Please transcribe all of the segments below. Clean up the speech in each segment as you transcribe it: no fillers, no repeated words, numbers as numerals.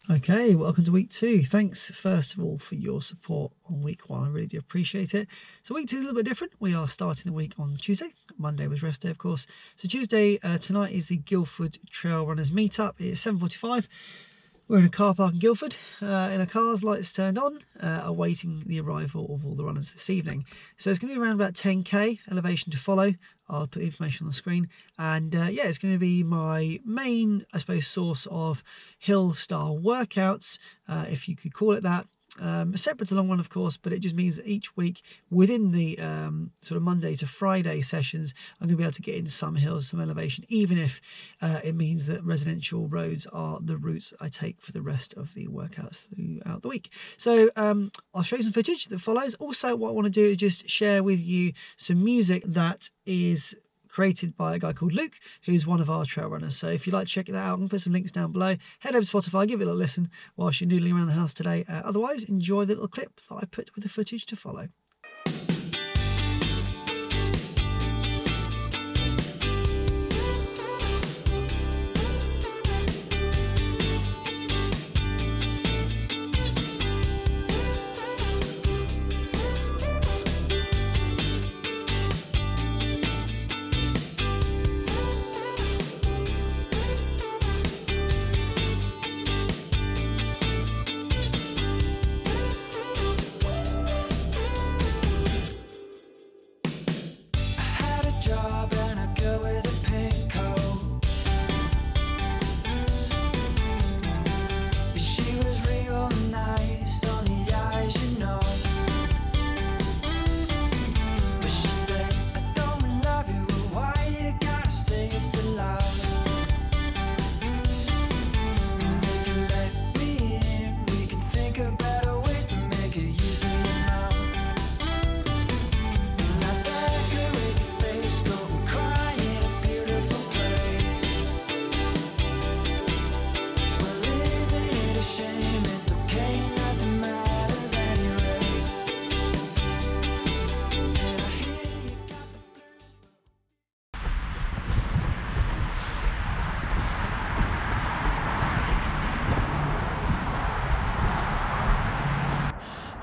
Okay, welcome to week 2. Thanks first of all for your support on week 1. I really do appreciate it. So week 2 is a little bit different. We are starting the week on Tuesday. Monday was rest day, of course. So Tuesday tonight is the Guildford Trail Runners meetup. It's 7:45. We're in a car park in Guildford, in our cars, lights turned on, awaiting the arrival of all the runners this evening. So it's going to be around about 10k elevation to follow. I'll put the information on the screen. And yeah, it's going to be my main, I suppose, source of hill-style workouts, if you could call it that. Separate to long run, of course, but it just means that each week within the sort of Monday to Friday sessions, I'm going to be able to get into some hills, some elevation, even if it means that residential roads are the routes I take for the rest of the workouts throughout the week. So I'll show you some footage that follows. Also, what I want to do is just share with you some music that is created by a guy called Luke, who's one of our trail runners. So if you'd like to check that out, I'm going to put some links down below. Head over to Spotify, give it a little listen whilst you're noodling around the house today. Otherwise, enjoy the little clip that I put with the footage to follow.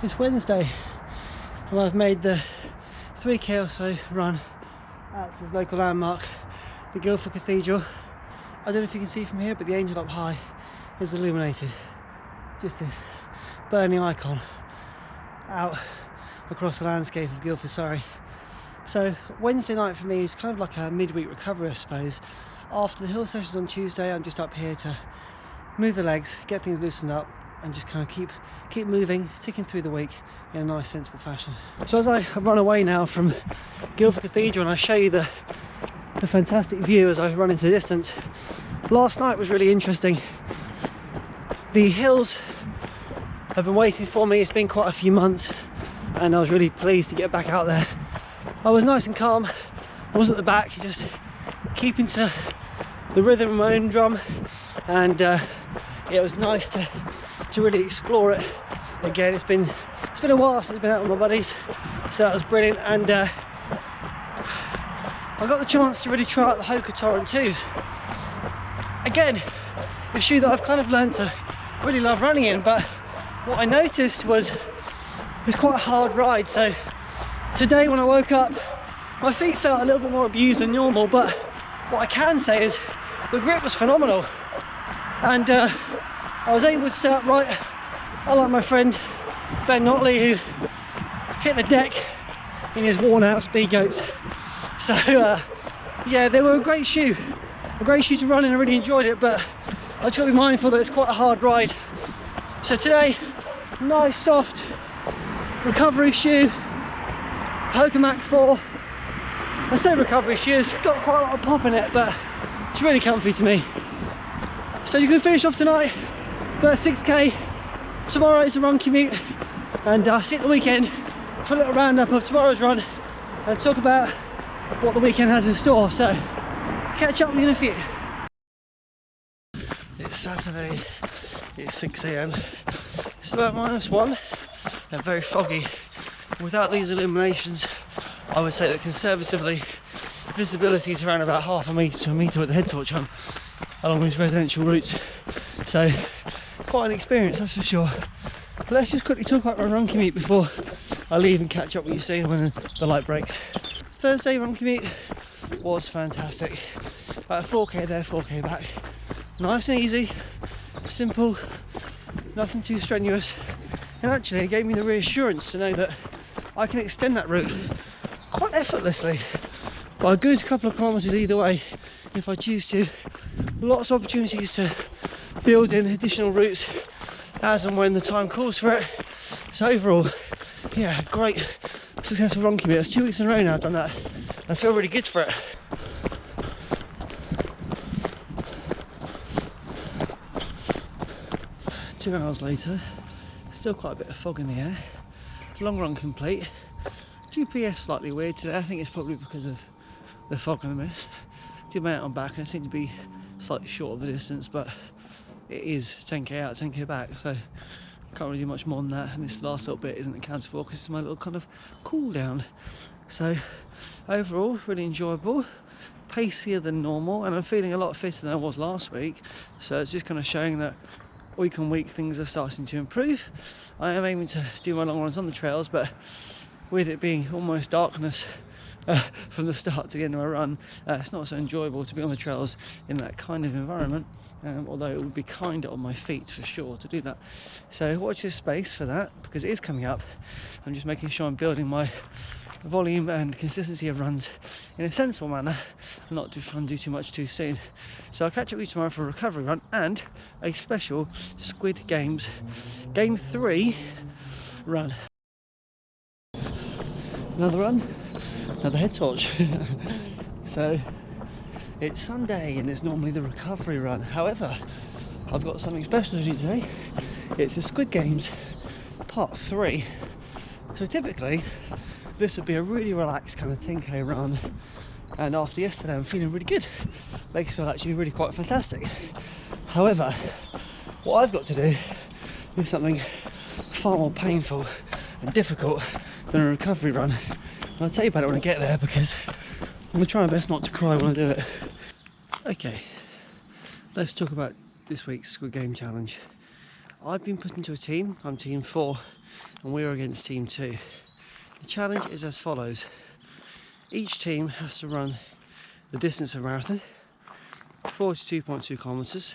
It's Wednesday and I've made the 3k or so run out to this local landmark, the Guildford Cathedral. I don't know if you can see from here, but the angel up high is illuminated. Just this burning icon out across the landscape of Guildford, Surrey. So Wednesday night for me is kind of like a midweek recovery, I suppose. After the hill sessions on Tuesday, I'm just up here to move the legs, get things loosened up, and just kind of keep moving, ticking through the week in a nice, sensible fashion. So as I run away now from Guildford Cathedral and I show you the fantastic view as I run into the distance, last night was really interesting. The hills have been waiting for me. It's been quite a few months and I was really pleased to get back out there. I was nice and calm. I was at the back, just keeping to the rhythm of my own drum, and it was nice to really explore it again. It's been a while since I've been out with my buddies, so that was brilliant. And I got the chance to really try out the Hoka Torrent 2s. Again, a shoe that I've kind of learned to really love running in, but what I noticed was it was quite a hard ride. So today when I woke up, my feet felt a little bit more abused than normal, but what I can say is the grip was phenomenal, and I was able to stay upright, unlike my friend Ben Notley, who hit the deck in his worn out speed goats. So yeah, they were a great shoe to run in. I really enjoyed it, but I try to be mindful that it's quite a hard ride. So today, nice soft recovery shoe, Hoka Mach 4. I say recovery shoe, it's got quite a lot of pop in it, but it's really comfy to me. So you're going to finish off tonight, about 6k. Tomorrow is a run commute, and see you at the weekend for a little roundup of tomorrow's run and talk about what the weekend has in store. So catch up with you in a few. It's Saturday, it's 6 AM. It's about -1 and very foggy. Without these illuminations, I would say that conservatively visibility is around about half a metre to a metre with the head torch on along these residential routes. So quite an experience, that's for sure. But let's just quickly talk about my run commute before I leave and catch up with you soon when the light breaks. Thursday run commute was fantastic. About 4k there, 4k back. Nice and easy, simple, nothing too strenuous. And actually it gave me the reassurance to know that I can extend that route quite effortlessly by a good couple of kilometres either way if I choose to. Lots of opportunities to build in additional routes as and when the time calls for it. So overall, yeah, great successful run commute. It's 2 weeks in a row now I've done that. I feel really good for it. Two hours later, still quite a bit of fog in the air. Long run complete. GPS slightly weird today. I think it's probably because of the fog and the mist. Did my out and back, and it seemed to be slightly short of the distance, but it is 10k out, 10k back, so I can't really do much more than that. And this last little bit isn't accounted for because it's my little kind of cool down. So overall, really enjoyable, pacier than normal, and I'm feeling a lot fitter than I was last week. So it's just kind of showing that week on week things are starting to improve. I am aiming to do my long runs on the trails, but with it being almost darkness from the start to the end of my run, it's not so enjoyable to be on the trails in that kind of environment, although it would be kinder on my feet for sure to do that. So watch this space for that, because it is coming up. I'm just making sure I'm building my volume and consistency of runs in a sensible manner and not to try and do too much too soon. So I'll catch up with you tomorrow for a recovery run and a special Squid Games Game 3 run. Another run, another Headtorch. So it's Sunday and it's normally the recovery run. However, I've got something special to do today. It's the Squid Games Part 3. So typically this would be a really relaxed kind of 10k run, and after yesterday I'm feeling really good. Makes me feel actually really quite fantastic. However, what I've got to do is something far more painful and difficult than a recovery run, and I'll tell you about it when I get there, because I'm going to try my best not to cry when I do it. Okay, let's talk about this week's Squid Game challenge. I've been put into a team. I'm team 4 and we're against team 2. The challenge is as follows. Each team has to run the distance of a marathon, 42.2 kilometres.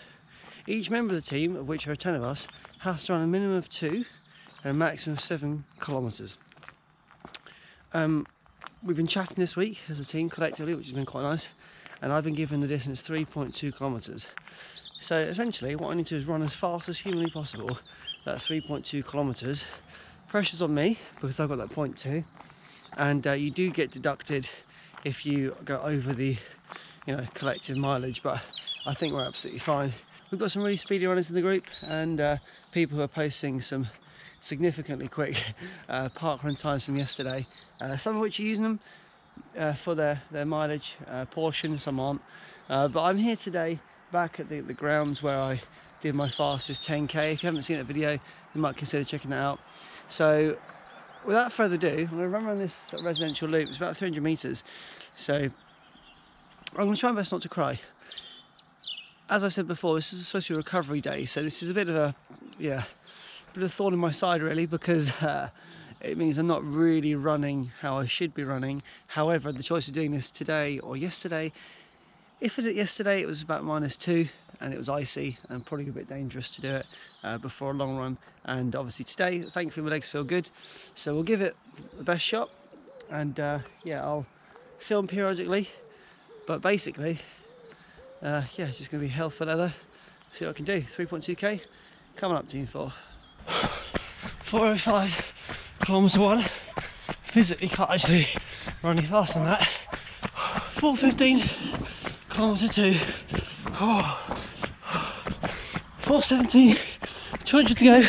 Each member of the team, of which there are 10 of us, has to run a minimum of 2 and a maximum of 7 kilometres. We've been chatting this week as a team collectively, which has been quite nice, and I've been given the distance 3.2 kilometres. So essentially what I need to do is run as fast as humanly possible, that 3.2 kilometres. Pressure's on me because I've got that 0.2, and you do get deducted if you go over the collective mileage, but I think we're absolutely fine. We've got some really speedy runners in the group, and people who are posting some significantly quick park run times from yesterday, some of which are using them for their mileage portion, some aren't, but I'm here today back at the grounds where I did my fastest 10k. If you haven't seen that video, you might consider checking that out. So without further ado, I'm going to run around this residential loop. It's about 300 metres, so I'm going to try my best not to cry. As I said before, this is supposed to be a recovery day, so this is a bit of a thorn in my side really, because it means I'm not really running how I should be running. However, the choice of doing this today or yesterday, if I did it yesterday it was about -2 and it was icy and probably a bit dangerous to do it before a long run, and obviously today thankfully my legs feel good, so we'll give it the best shot. And yeah, I'll film periodically, but basically yeah, it's just going to be hell for leather. See what I can do. 3.2k coming up, team 4. 4:05 kilometre 1. Physically can't actually run any faster than that. 4:15 kilometre 2. 4:17, 200 to go.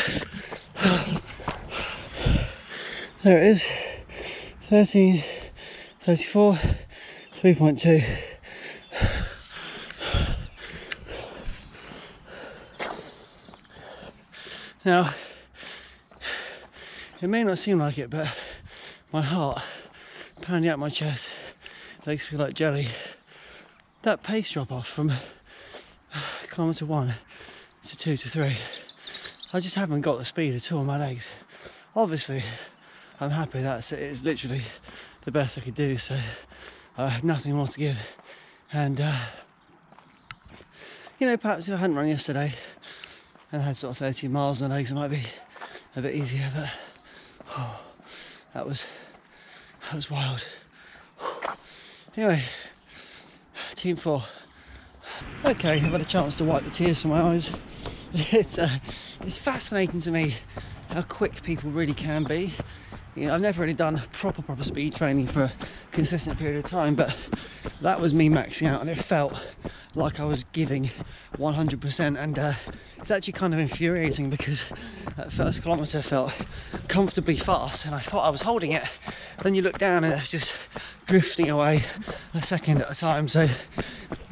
There it is. 13:34, 3.2. Now, it may not seem like it, but my heart pounding out my chest, legs feel like jelly. That pace drop off from kilometre 1 to 2 to 3 I just haven't got the speed at all in my legs. Obviously, I'm happy that's it. It's literally the best I could do, so I have nothing more to give. And you know, perhaps if I hadn't run yesterday and had sort of 13 miles on the legs, it might be a bit easier, but oh, that was wild. Anyway, team 4. Okay, I've had a chance to wipe the tears from my eyes. It's fascinating to me how quick people really can be. You know, I've never really done proper speed training for a consistent period of time, but that was me maxing out, and it felt like I was giving 100%, and it's actually kind of infuriating because that first kilometre felt comfortably fast and I thought I was holding it. Then you look down and it's just drifting away a second at a time. So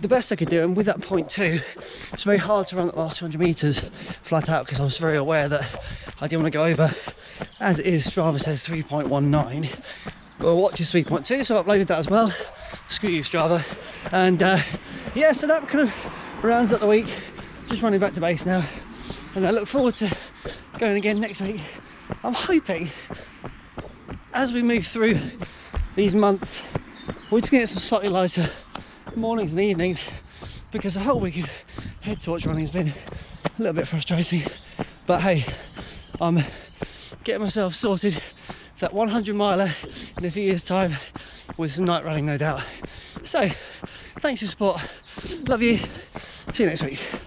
the best I could do, and with that 0.2, it's very hard to run the last 200 metres flat out because I was very aware that I didn't want to go over. As it is, Strava says 3.19. Well, watch is 3.2, so I uploaded that as well. Screw you, Strava. And yeah, so that kind of rounds up the week. Just running back to base now, and I look forward to going again next week. I'm hoping as we move through these months, we're just going to get some slightly lighter mornings and evenings, because the whole week of Headtorch running has been a little bit frustrating. But hey, I'm getting myself sorted for that 100 miler in a few years' time with some night running, no doubt. So thanks for your support, love you, see you next week.